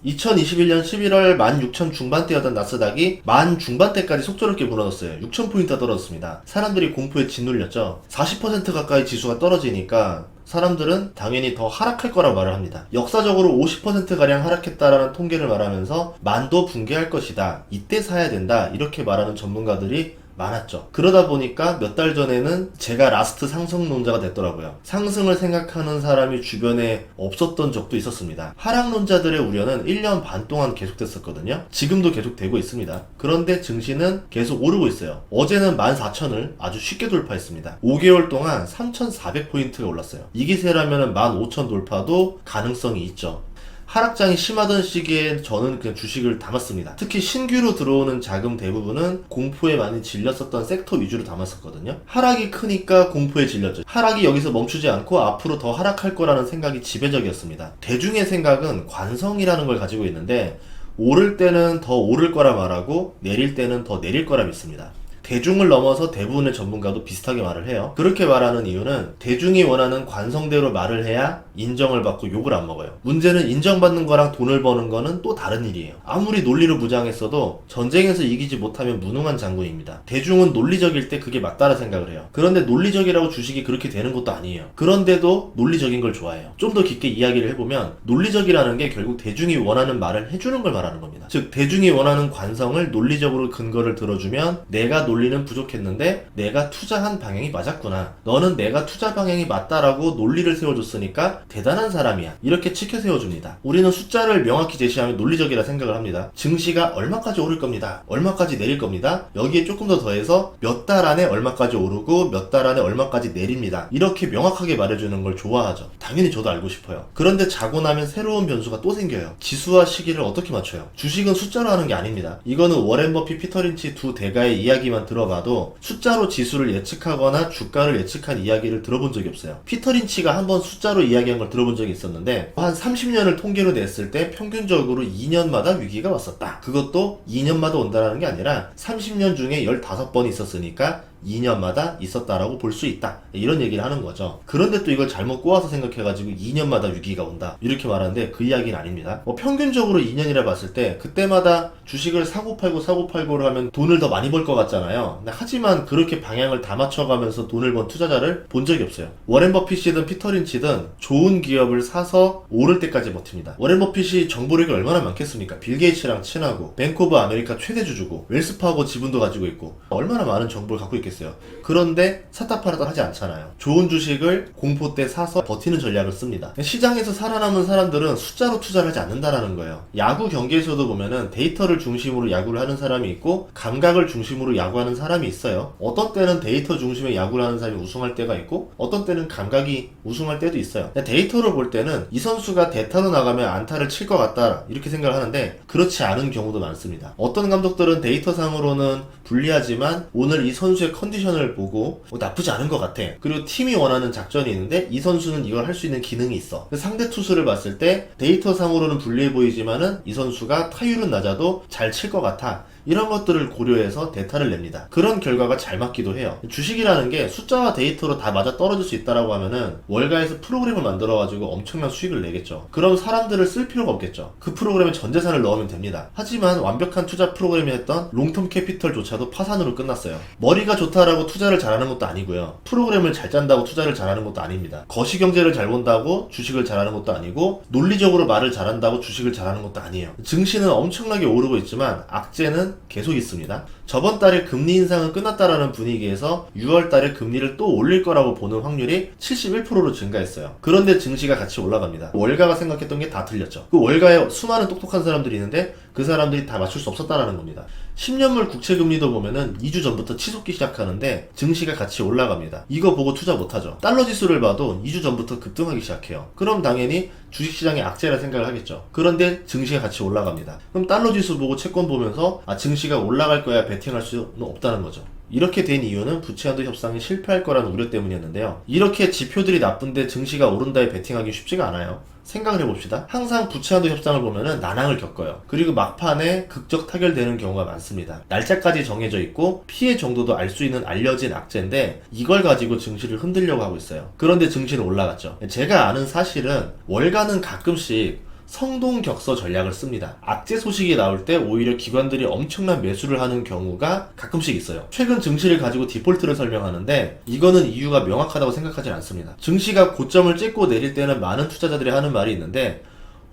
2021년 11월 16,000 중반대였던 나스닥이 만 중반대까지 속절없게 무너졌어요. 6,000포인트가 떨어졌습니다. 사람들이 공포에 짓눌렸죠. 40% 가까이 지수가 떨어지니까 사람들은 당연히 더 하락할 거라고 말을 합니다. 역사적으로 50%가량 하락했다라는 통계를 말하면서 만도 붕괴할 것이다. 이때 사야 된다. 이렇게 말하는 전문가들이 많았죠. 그러다 보니까 몇 달 전에는 제가 라스트 상승론자가 됐더라고요. 상승을 생각하는 사람이 주변에 없었던 적도 있었습니다. 하락론자들의 우려는 1년 반 동안 계속됐었거든요. 지금도 계속되고 있습니다. 그런데 증시는 계속 오르고 있어요. 어제는 14,000을 아주 쉽게 돌파했습니다. 5개월 동안 3,400포인트가 올랐어요. 이 기세라면 15,000 돌파도 가능성이 있죠. 하락장이 심하던 시기에 저는 그냥 주식을 담았습니다. 특히 신규로 들어오는 자금 대부분은 공포에 많이 질렸었던 섹터 위주로 담았었거든요. 하락이 크니까 공포에 질렸죠. 하락이 여기서 멈추지 않고 앞으로 더 하락할 거라는 생각이 지배적이었습니다. 대중의 생각은 관성이라는 걸 가지고 있는데 오를 때는 더 오를 거라 말하고 내릴 때는 더 내릴 거라 믿습니다. 대중을 넘어서 대부분의 전문가도 비슷하게 말을 해요. 그렇게 말하는 이유는 대중이 원하는 관성대로 말을 해야 인정을 받고 욕을 안 먹어요. 문제는 인정받는 거랑 돈을 버는 거는 또 다른 일이에요. 아무리 논리로 무장했어도 전쟁에서 이기지 못하면 무능한 장군입니다. 대중은 논리적일 때 그게 맞다라 생각을 해요. 그런데 논리적이라고 주식이 그렇게 되는 것도 아니에요. 그런데도 논리적인 걸 좋아해요. 좀 더 깊게 이야기를 해보면 논리적이라는 게 결국 대중이 원하는 말을 해주는 걸 말하는 겁니다. 즉 대중이 원하는 관성을 논리적으로 근거를 들어주면 내가 논리는 부족했는데 내가 투자한 방향이 맞았구나. 너는 내가 투자 방향이 맞다라고 논리를 세워줬으니까 대단한 사람이야. 이렇게 치켜 세워줍니다. 우리는 숫자를 명확히 제시하면 논리적이라 생각을 합니다. 증시가 얼마까지 오를 겁니다. 얼마까지 내릴 겁니다. 여기에 조금 더 더해서 몇 달 안에 얼마까지 오르고 몇 달 안에 얼마까지 내립니다. 이렇게 명확하게 말해주는 걸 좋아하죠. 당연히 저도 알고 싶어요. 그런데 자고 나면 새로운 변수가 또 생겨요. 지수와 시기를 어떻게 맞춰요? 주식은 숫자로 하는 게 아닙니다. 이거는 워렌 버핏, 피터 린치 두 대가의 이야기만 들어봐도 숫자로 지수를 예측하거나 주가를 예측한 이야기를 들어본 적이 없어요. 피터 린치가 한번 숫자로 이야기한 걸 들어본 적이 있었는데 한 30년을 통계로 냈을 때 평균적으로 2년마다 위기가 왔었다. 그것도 2년마다 온다는 게 아니라 30년 중에 15번 있었으니까 2년마다 있었다라고 볼 수 있다. 이런 얘기를 하는 거죠. 그런데 또 이걸 잘못 꼬아서 생각해가지고 2년마다 위기가 온다. 이렇게 말하는데 그 이야기는 아닙니다. 평균적으로 2년이라 봤을 때 그때마다 주식을 사고 팔고를 하면 돈을 더 많이 벌 것 같잖아요. 하지만 그렇게 방향을 다 맞춰가면서 돈을 번 투자자를 본 적이 없어요. 워렌 버핏이든 피터 린치든 좋은 기업을 사서 오를 때까지 버팁니다. 워렌 버핏이 정보력이 얼마나 많겠습니까? 빌 게이츠랑 친하고 뱅크 오브 아메리카 최대 주주고 웰스파고 지분도 가지고 있고 얼마나 많은 정보를 갖고 있겠어요. 그런데 샀다 팔았다 하지 않잖아요. 좋은 주식을 공포 때 사서 버티는 전략을 씁니다. 시장에서 살아남은 사람들은 숫자로 투자를 하지 않는다라는 거예요. 야구 경기에서도 보면은 데이터를 중심으로 야구를 하는 사람이 있고 감각을 중심으로 야구하는 사람이 있어요. 어떤 때는 데이터 중심의 야구를 하는 사람이 우승할 때가 있고 어떤 때는 감각이 우승할 때도 있어요. 데이터를 볼 때는 이 선수가 대타로 나가면 안타를 칠 것 같다 이렇게 생각을 하는데 그렇지 않은 경우도 많습니다. 어떤 감독들은 데이터상으로는 불리하지만 오늘 이 선수의 컨디션을 보고 나쁘지 않은 것 같아. 그리고 팀이 원하는 작전이 있는데 이 선수는 이걸 할 수 있는 기능이 있어. 상대 투수를 봤을 때 데이터상으로는 불리해 보이지만은 이 선수가 타율은 낮아도 잘 칠 것 같아. 이런 것들을 고려해서 대타를 냅니다. 그런 결과가 잘 맞기도 해요. 주식이라는 게 숫자와 데이터로 다 맞아 떨어질 수 있다라고 하면은 월가에서 프로그램을 만들어가지고 엄청난 수익을 내겠죠. 그럼 사람들을 쓸 필요가 없겠죠. 그 프로그램에 전 재산을 넣으면 됩니다. 하지만 완벽한 투자 프로그램이 했던 롱텀 캐피털조차도 파산으로 끝났어요. 머리가 좋다라고 투자를 잘하는 것도 아니고요. 프로그램을 잘 짠다고 투자를 잘하는 것도 아닙니다. 거시경제를 잘 본다고 주식을 잘하는 것도 아니고 논리적으로 말을 잘한다고 주식을 잘하는 것도 아니에요. 증시는 엄청나게 오르고 있지만 악재는 계속 있습니다. 저번 달에 금리 인상은 끝났다라는 분위기에서 6월 달에 금리를 또 올릴 거라고 보는 확률이 71%로 증가했어요. 그런데 증시가 같이 올라갑니다. 월가가 생각했던 게 다 틀렸죠. 그 월가에 수많은 똑똑한 사람들이 있는데 그 사람들이 다 맞출 수 없었다라는 겁니다. 10년물 국채금리도 보면은 2주 전부터 치솟기 시작하는데 증시가 같이 올라갑니다. 이거 보고 투자 못하죠. 달러 지수를 봐도 2주 전부터 급등하기 시작해요. 그럼 당연히 주식시장의 악재라 생각을 하겠죠. 그런데 증시가 같이 올라갑니다. 그럼 달러 지수 보고 채권 보면서 증시가 올라갈 거야 베팅할 수는 없다는 거죠. 이렇게 된 이유는 부채한도 협상이 실패할 거라는 우려 때문이었는데요. 이렇게 지표들이 나쁜데 증시가 오른다에 베팅하기 쉽지가 않아요. 생각을 해봅시다. 항상 부채한도 협상을 보면은 난항을 겪어요. 그리고 막판에 극적 타결되는 경우가 많습니다. 날짜까지 정해져 있고 피해 정도도 알 수 있는 알려진 악재인데 이걸 가지고 증시를 흔들려고 하고 있어요. 그런데 증시는 올라갔죠. 제가 아는 사실은 월가는 가끔씩 성동격서 전략을 씁니다. 악재 소식이 나올 때 오히려 기관들이 엄청난 매수를 하는 경우가 가끔씩 있어요. 최근 증시를 가지고 디폴트를 설명하는데 이거는 이유가 명확하다고 생각하지 않습니다. 증시가 고점을 찍고 내릴 때는 많은 투자자들이 하는 말이 있는데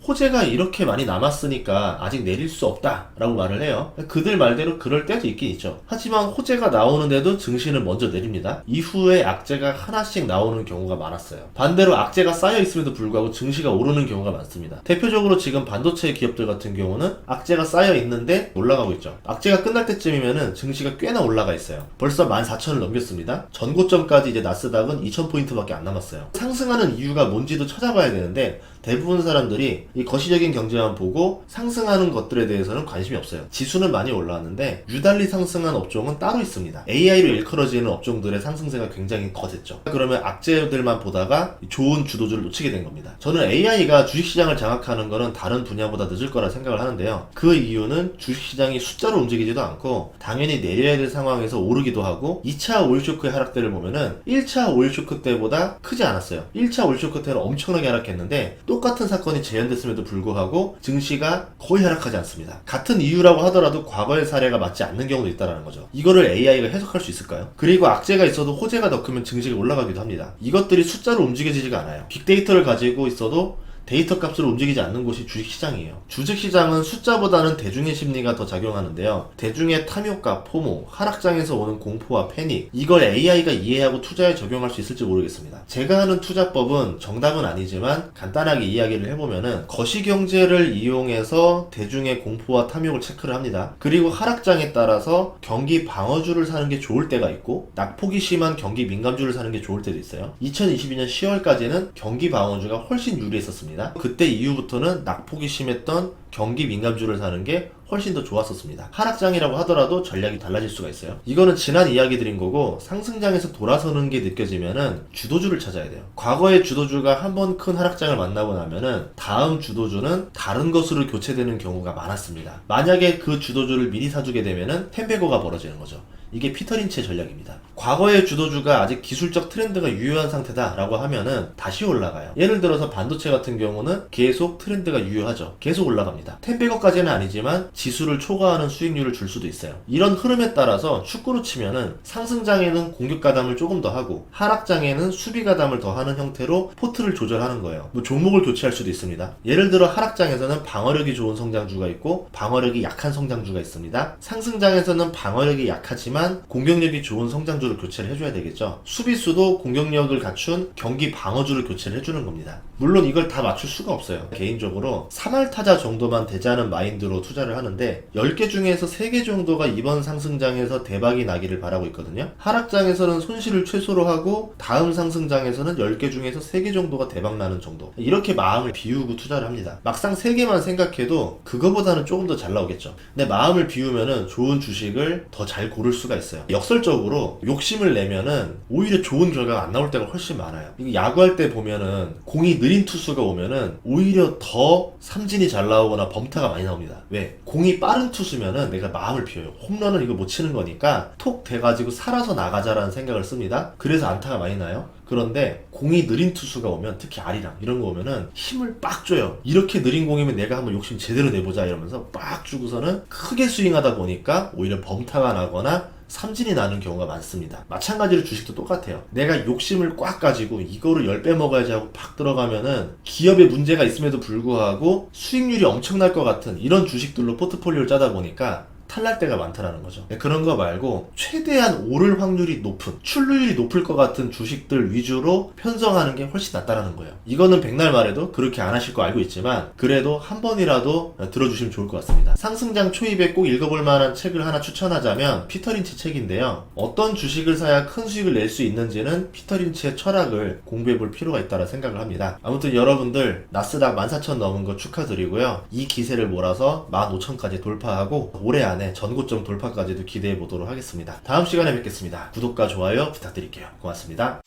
호재가 이렇게 많이 남았으니까 아직 내릴 수 없다 라고 말을 해요. 그들 말대로 그럴 때도 있긴 있죠. 하지만 호재가 나오는데도 증시는 먼저 내립니다. 이후에 악재가 하나씩 나오는 경우가 많았어요. 반대로 악재가 쌓여 있음에도 불구하고 증시가 오르는 경우가 많습니다. 대표적으로 지금 반도체 기업들 같은 경우는 악재가 쌓여 있는데 올라가고 있죠. 악재가 끝날 때쯤이면은 증시가 꽤나 올라가 있어요. 벌써 14,000을 넘겼습니다. 전고점까지 이제 나스닥은 2,000포인트밖에 안 남았어요. 상승하는 이유가 뭔지도 찾아봐야 되는데 대부분 사람들이 이 거시적인 경제만 보고 상승하는 것들에 대해서는 관심이 없어요. 지수는 많이 올라왔는데 유달리 상승한 업종은 따로 있습니다. AI로 일컬어지는 업종들의 상승세가 굉장히 거셌죠. 그러면 악재들만 보다가 좋은 주도주를 놓치게 된 겁니다. 저는 AI가 주식시장을 장악하는 것은 다른 분야보다 늦을 거라 생각을 하는데요. 그 이유는 주식시장이 숫자로 움직이지도 않고 당연히 내려야 될 상황에서 오르기도 하고 2차 오일쇼크의 하락대를 보면은 1차 오일쇼크 때보다 크지 않았어요. 1차 오일쇼크 때는 엄청나게 하락했는데 똑같은 사건이 재현됐음에도 불구하고 증시가 거의 하락하지 않습니다. 같은 이유라고 하더라도 과거의 사례가 맞지 않는 경우도 있다는 거죠. 이거를 AI가 해석할 수 있을까요? 그리고 악재가 있어도 호재가 더 크면 증시가 올라가기도 합니다. 이것들이 숫자로 움직여지지가 않아요. 빅데이터를 가지고 있어도 데이터 값으로 움직이지 않는 곳이 주식시장이에요. 주식시장은 숫자보다는 대중의 심리가 더 작용하는데요. 대중의 탐욕과 포모, 하락장에서 오는 공포와 패닉, 이걸 AI가 이해하고 투자에 적용할 수 있을지 모르겠습니다. 제가 하는 투자법은 정답은 아니지만 간단하게 이야기를 해보면은 거시경제를 이용해서 대중의 공포와 탐욕을 체크를 합니다. 그리고 하락장에 따라서 경기 방어주를 사는 게 좋을 때가 있고 낙폭이 심한 경기 민감주를 사는 게 좋을 때도 있어요. 2022년 10월까지는 경기 방어주가 훨씬 유리했었습니다. 그때 이후부터는 낙폭이 심했던 경기 민감주를 사는 게 훨씬 더 좋았었습니다. 하락장이라고 하더라도 전략이 달라질 수가 있어요. 이거는 지난 이야기 드린 거고 상승장에서 돌아서는 게 느껴지면은 주도주를 찾아야 돼요. 과거의 주도주가 한번 큰 하락장을 만나고 나면은 다음 주도주는 다른 것으로 교체되는 경우가 많았습니다. 만약에 그 주도주를 미리 사주게 되면은 템베거가 벌어지는 거죠. 이게 피터 린치의 전략입니다. 과거의 주도주가 아직 기술적 트렌드가 유효한 상태다라고 하면은 다시 올라가요. 예를 들어서 반도체 같은 경우는 계속 트렌드가 유효하죠. 계속 올라갑니다. 10배거까지는 아니지만 지수를 초과하는 수익률을 줄 수도 있어요. 이런 흐름에 따라서 축구로 치면은 상승장에는 공격 가담을 조금 더 하고 하락장에는 수비 가담을 더 하는 형태로 포트를 조절하는 거예요. 뭐 종목을 교체할 수도 있습니다. 예를 들어 하락장에서는 방어력이 좋은 성장주가 있고 방어력이 약한 성장주가 있습니다. 상승장에서는 방어력이 약하지만 공격력이 좋은 성장주를 교체를 해줘야 되겠죠. 수비수도 공격력을 갖춘 경기 방어주를 교체를 해주는 겁니다. 물론 이걸 다 맞출 수가 없어요. 개인적으로 3할타자 정도만 되자는 마인드로 투자를 하는데 10개 중에서 3개 정도가 이번 상승장에서 대박이 나기를 바라고 있거든요. 하락장에서는 손실을 최소로 하고 다음 상승장에서는 10개 중에서 3개 정도가 대박 나는 정도, 이렇게 마음을 비우고 투자를 합니다. 막상 3개만 생각해도 그거보다는 조금 더 잘 나오겠죠. 근데 마음을 비우면은 좋은 주식을 더 잘 고를 수가 있어요. 역설적으로 욕심을 내면은 오히려 좋은 결과가 안 나올 때가 훨씬 많아요. 이거 야구할 때 보면은 공이 느린 투수가 오면은 오히려 더 삼진이 잘 나오거나 범타가 많이 나옵니다. 왜? 공이 빠른 투수면은 내가 마음을 비워요. 홈런은 이거 못 치는 거니까 톡 돼가지고 살아서 나가자라는 생각을 씁니다. 그래서 안타가 많이 나요. 그런데 공이 느린 투수가 오면, 특히 아리랑 이런 거 오면은 힘을 빡 줘요. 이렇게 느린 공이면 내가 한번 욕심 제대로 내보자 이러면서 빡 주고서는 크게 스윙하다 보니까 오히려 범타가 나거나 삼진이 나는 경우가 많습니다. 마찬가지로 주식도 똑같아요. 내가 욕심을 꽉 가지고 이거를 10배 먹어야지 하고 팍 들어가면은 기업에 문제가 있음에도 불구하고 수익률이 엄청날 것 같은 이런 주식들로 포트폴리오를 짜다 보니까 탈날 때가 많다라는 거죠. 그런 거 말고 최대한 오를 확률이 높은, 출루율이 높을 것 같은 주식들 위주로 편성하는 게 훨씬 낫다라는 거예요. 이거는 백날 말해도 그렇게 안 하실 거 알고 있지만 그래도 한 번이라도 들어주시면 좋을 것 같습니다. 상승장 초입에 꼭 읽어볼 만한 책을 하나 추천하자면 피터 린치 책인데요. 어떤 주식을 사야 큰 수익을 낼 수 있는지는 피터 린치의 철학을 공부해 볼 필요가 있다고 생각을 합니다. 아무튼 여러분들 나스닥 14,000 넘은 거 축하드리고요. 이 기세를 몰아서 15,000까지 돌파하고 올해 안에 전고점 돌파까지도 기대해 보도록 하겠습니다. 다음 시간에 뵙겠습니다. 구독과 좋아요 부탁드릴게요. 고맙습니다.